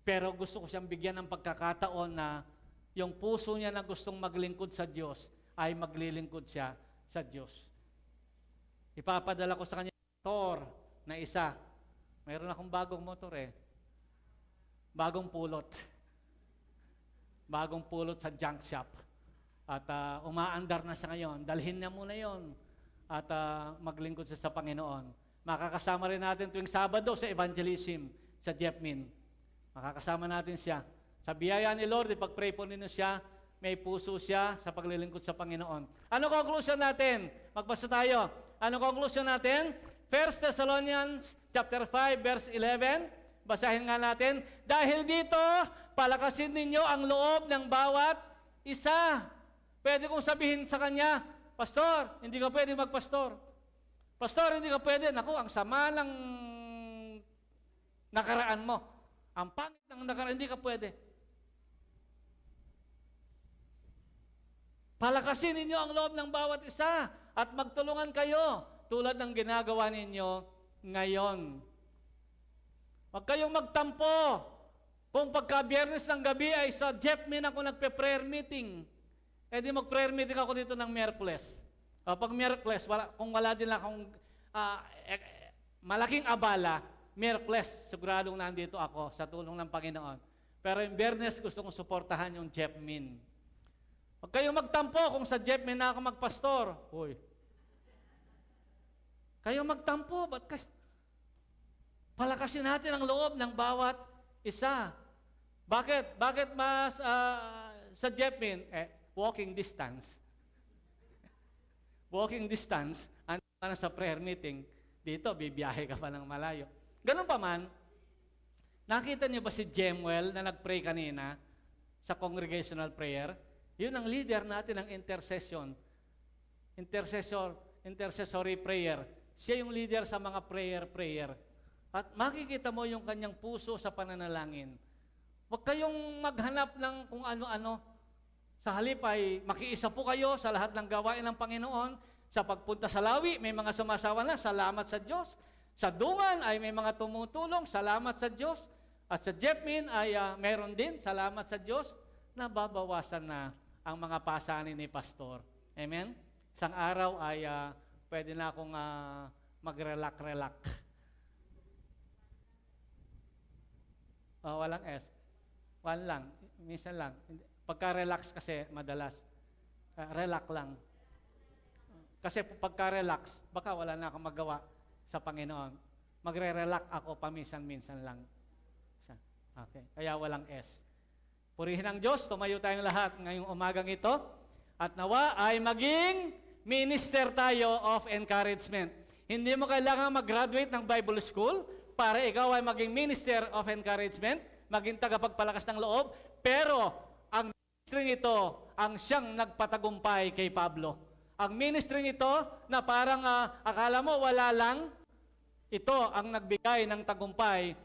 Pero gusto ko siyang bigyan ng pagkakataon na yung puso niya na gustong maglingkod sa Diyos ay maglilingkod siya sa Diyos. Ipapadala ko sa kanya motor na isa. Mayroon akong bagong motor Bagong pulot. Bagong pulot sa junk shop. At umaandar na siya ngayon. Dalhin niya muna yon at maglingkod siya sa Panginoon. Makakasama rin natin tuwing Sabado sa evangelism sa Jepmin. Makakasama natin siya. Sa biyaya ni Lord, ipag-pray po ninyo siya, may puso siya sa paglilingkod sa Panginoon. Ano conclusion natin? Magbasa tayo. Ano conclusion natin? 1 Thessalonians chapter 5, verse 11. Basahin nga natin. Dahil dito, palakasin ninyo ang loob ng bawat isa. Pwede kong sabihin sa kanya, Pastor, hindi ka pwede magpastor. Pastor, hindi ka pwede. Naku, ang sama ng nakaraan mo. Ang pangit ng nakaraan, hindi ka pwede. Palakasin ninyo ang loob ng bawat isa at magtulungan kayo tulad ng ginagawa ninyo ngayon. Huwag kayong magtampo. Kung pagka-Biyernes ng gabi ay sa Jepmin ako nagpe-prayer meeting, di mag-prayer meeting ako dito ng Miyerkules. Pag Miyerkules, kung wala din akong malaking abala, Miyerkules, siguradong nandito ako sa tulong ng Panginoon. Pero yung Biyernes, gusto kong suportahan yung Jepmin. Huwag kayong magtampo kung sa Jepmin na ako magpastor. Hoy. Kayo magtampo, ba't kayo? Palakasin natin ang loob ng bawat isa. Bakit? Bakit mas sa Jepmin? Walking distance. Walking distance, ano ka na sa prayer meeting, dito, bibiyahe ka pa ng malayo. Ganun pa man, nakita niyo ba si Jemuel na nag-pray kanina sa congregational prayer? Yun ang leader natin ng intercession. Intercessory prayer. Siya yung leader sa mga prayer. At makikita mo yung kanyang puso sa pananalangin. Huwag kayong maghanap ng kung ano-ano. Sa halip ay makiisa po kayo sa lahat ng gawain ng Panginoon. Sa pagpunta sa lawi, may mga sumasawa na, salamat sa Diyos. Sa dungan ay may mga tumutulong, salamat sa Diyos. At sa Jepmin ay meron din, salamat sa Diyos, na babawasan na ang mga pasanin ni Pastor. Amen? Isang araw ay pwede na akong mag-relax. Walang S. One lang. Minsan lang. Pagka-relax kasi, madalas. Relax lang. Kasi pagka-relax, baka wala na akong magawa sa Panginoon. Magre-relax ako paminsan-minsan lang. Okay. Kaya walang S. Purihin ang Diyos, tumayo tayong lahat ngayong umagang ito. At nawa ay maging minister tayo of encouragement. Hindi mo kailangan mag-graduate ng Bible School para ikaw ay maging minister of encouragement, maging tagapagpalakas ng loob, pero ang ministry ito ang siyang nagpatagumpay kay Pablo. Ang ministry ito na parang akala mo wala lang, ito ang nagbigay ng tagumpay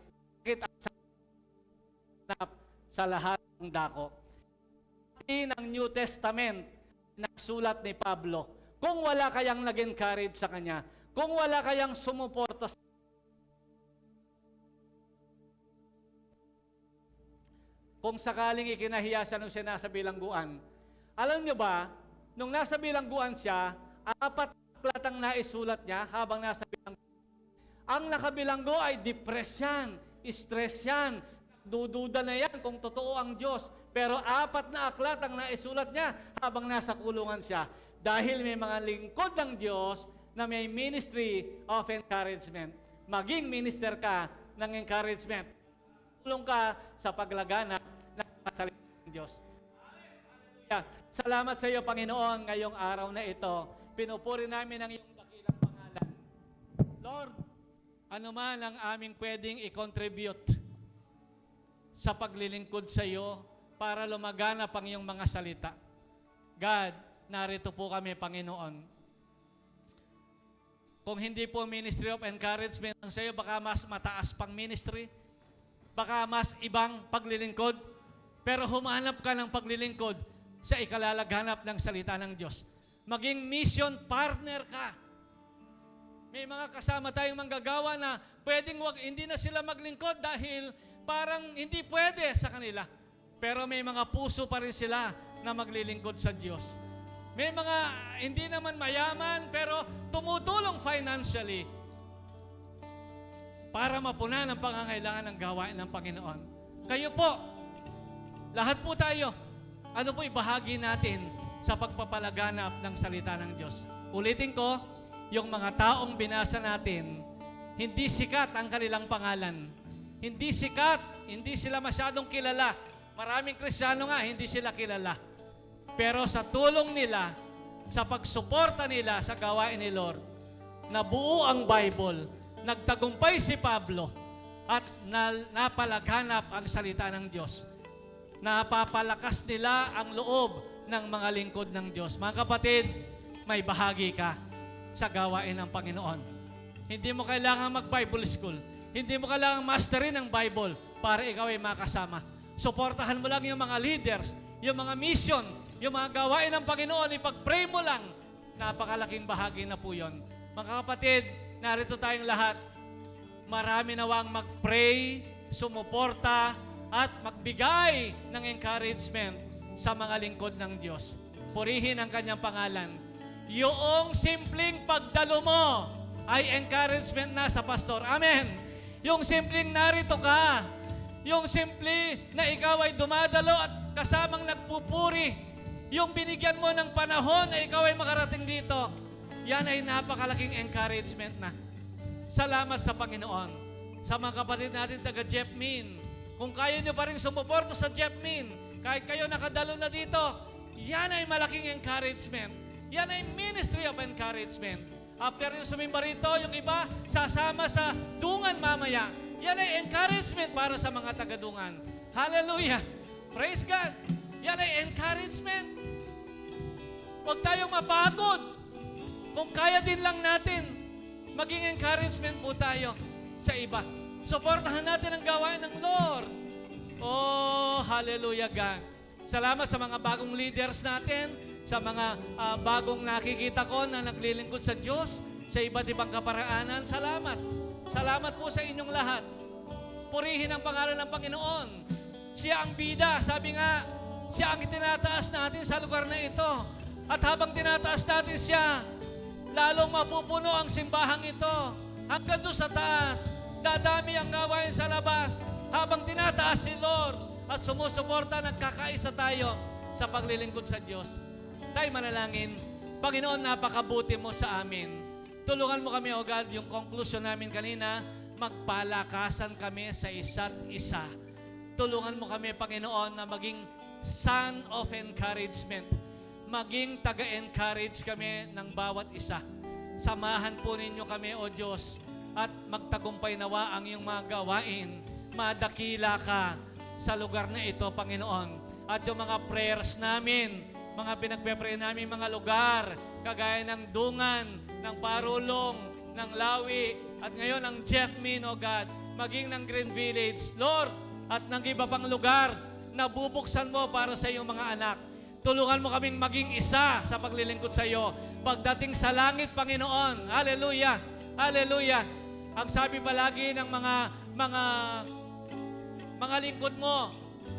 sa lahat ng dako. Ng New Testament na sulat ni Pablo, kung wala kayang nag-encourage sa kanya, kung wala kayang sumuporta sa kung sakaling ikinahiya siya nung siya nasa bilangguan. Alam niyo ba, nung nasa bilangguan siya, 4 aklatang naisulat niya habang nasa bilangguan. Ang nakabilanggo ay depressed yan, stress yan, dududa na yan kung totoo ang Diyos. Pero 4 na aklat ang naisulat niya habang nasa kulungan siya. Dahil may mga lingkod ng Diyos na may ministry of encouragement. Maging minister ka ng encouragement. Tulong ka sa paglaganap ng salita ng Diyos. Salamat sa iyo, Panginoon, ngayong araw na ito. Pinupuri namin ang iyong dakilang pangalan. Lord, ano man ang aming pwedeng i-contribute sa paglilingkod sa iyo para lumaganap ang iyong mga salita. God, narito po kami, Panginoon. Kung hindi po ministry of encouragement ang sa iyo, baka mas mataas pang ministry, baka mas ibang paglilingkod, pero humanap ka ng paglilingkod sa ikalalaghanap ng salita ng Diyos. Maging mission partner ka. May mga kasama tayong manggagawa na pwedeng hindi na sila maglingkod dahil parang hindi pwede sa kanila. Pero may mga puso pa rin sila na maglilingkod sa Diyos. May mga hindi naman mayaman pero tumutulong financially para mapunan ang pangangailangan ng gawain ng Panginoon. Kayo po, lahat po tayo, ano po ibahagi natin sa pagpapalaganap ng salita ng Diyos? Ulitin ko, yung mga taong binasa natin, hindi sikat ang kanilang pangalan. Hindi sikat, hindi sila masyadong kilala. Maraming Kristiyano nga, hindi sila kilala. Pero sa tulong nila, sa pagsuporta nila sa gawain ni Lord, nabuo ang Bible, nagtagumpay si Pablo, at napalaganap ang salita ng Diyos. Napapalakas nila ang loob ng mga lingkod ng Diyos. Mga kapatid, may bahagi ka sa gawain ng Panginoon. Hindi mo kailangan mag-Bible school. Hindi mo kailangan masterin ng Bible para ikaw ay makasama. Suportahan mo lang yung mga leaders, yung mga mission, yung mga gawain ng Panginoon, ipag-pray mo lang. Napakalaking bahagi na po yun. Mga kapatid, narito tayong lahat. Marami nawang mag-pray, sumuporta, at magbigay ng encouragement sa mga lingkod ng Diyos. Purihin ang kanyang pangalan. Yung simpleng pagdalo mo ay encouragement na sa pastor. Amen. Yung simpleng narito ka, yung simple na ikaw ay dumadalo at kasamang nagpupuri, yung binigyan mo ng panahon na ikaw ay makarating dito, yan ay napakalaking encouragement na. Salamat sa Panginoon. Sa mga kapatid natin taga Jepmin, kung kaya nyo pa rin sumuporto sa Jepmin, kahit kayo nakadalo na dito, yan ay malaking encouragement. Yan ay ministry of encouragement. After yung sumimba rito, yung iba sasama sa dungan mamaya. Yan ay encouragement para sa mga taga-dungan. Hallelujah! Praise God! Yan ay encouragement. Huwag tayong mapagod. Kung kaya din lang natin, maging encouragement po tayo sa iba. Suportahan natin ang gawain ng Lord. Oh, hallelujah God. Salamat sa mga bagong leaders natin, sa mga bagong nakikita ko na naglilingkod sa Diyos, sa iba't ibang kaparaanan. Salamat. Salamat po sa inyong lahat. Purihin ang pangalan ng Panginoon. Siya ang bida. Sabi nga, siya ang itinataas natin sa lugar na ito. At habang tinataas natin siya, lalong mapupuno ang simbahang ito. Hanggang doon sa taas, dadami ang gawain sa labas. Habang tinataas si Lord at sumusuporta, nagkakaisa tayo sa paglilingkod sa Diyos. Tayo manalangin. Panginoon, napakabuti mo sa amin. Tulungan mo kami, O God, yung conclusion namin kanina, magpalakasan kami sa isa't isa. Tulungan mo kami, Panginoon, na maging son of encouragement. Maging taga-encourage kami ng bawat isa. Samahan po ninyo kami, O Diyos, at magtagumpay nawa ang iyong mga gawain. Madakila ka sa lugar na ito, Panginoon. At yung mga prayers namin, mga pinagpe-pray namin mga lugar, kagaya ng Dungan, ng Parulong, ng Lawi, at ngayon ng Jepmin, O God, maging ng Green Village, Lord, at ng iba pang lugar na bubuksan mo para sa iyong mga anak. Tulungan mo kaming maging isa sa paglilingkod sa iyo. Pagdating sa langit, Panginoon, hallelujah, hallelujah. Ang sabi palagi ng mga lingkod mo,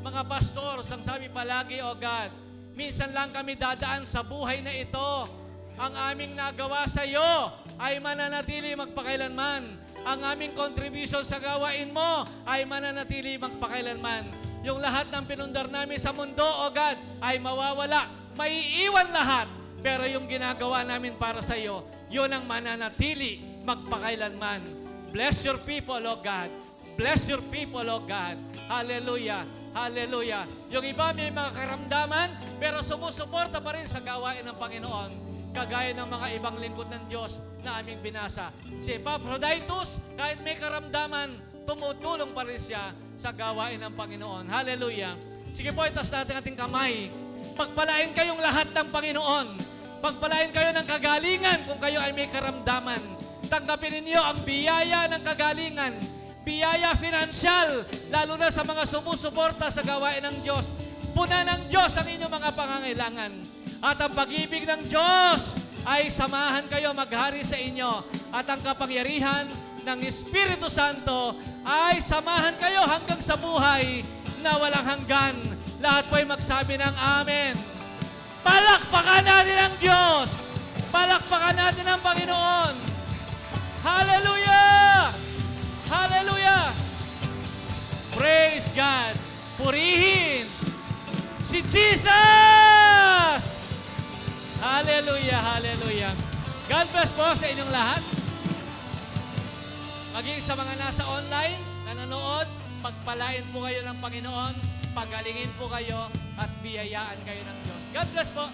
mga pastors, ang sabi palagi, O God, minsan lang kami dadaan sa buhay na ito. Ang aming nagawa sa iyo ay mananatili magpakailanman. Ang aming contribution sa gawain mo ay mananatili magpakailanman. Yung lahat ng pinundar namin sa mundo, O God, ay mawawala. Maiiwan lahat. Pero yung ginagawa namin para sa iyo, yun ang mananatili magpakailanman. Bless your people, O God. Bless your people, O God. Hallelujah. Hallelujah. Yung iba may mga karamdaman, pero sumusuporta pa rin sa gawain ng Panginoon. Kagaya ng mga ibang lingkod ng Diyos na aming binasa. Si Epaphroditus, kahit may karamdaman, tumutulong pa rin siya sa gawain ng Panginoon. Hallelujah. Sige po, itaas natin ating kamay. Pagpalain kayong lahat ng Panginoon. Pagpalain kayo ng kagalingan kung kayo ay may karamdaman. Tanggapin ninyo ang biyaya ng kagalingan. Biyaya financial, lalo na sa mga sumusuporta sa gawain ng Diyos. Puna ng Diyos ang inyong mga pangangailangan. At ang pag-ibig ng Diyos ay samahan kayo maghari sa inyo. At ang kapangyarihan ng Espiritu Santo ay samahan kayo hanggang sa buhay na walang hanggan. Lahat po ay magsabi ng Amen. Palakpakan natin ang Diyos. Palakpakan natin ang Panginoon. Hallelujah! Hallelujah! Praise God! Purihin si Jesus! Hallelujah! Hallelujah! God bless po sa inyong lahat. Maging sa mga nasa online, nanonood, pagpalain po kayo ng Panginoon, pagalingin po kayo, at biyayaan kayo ng Diyos. God bless po!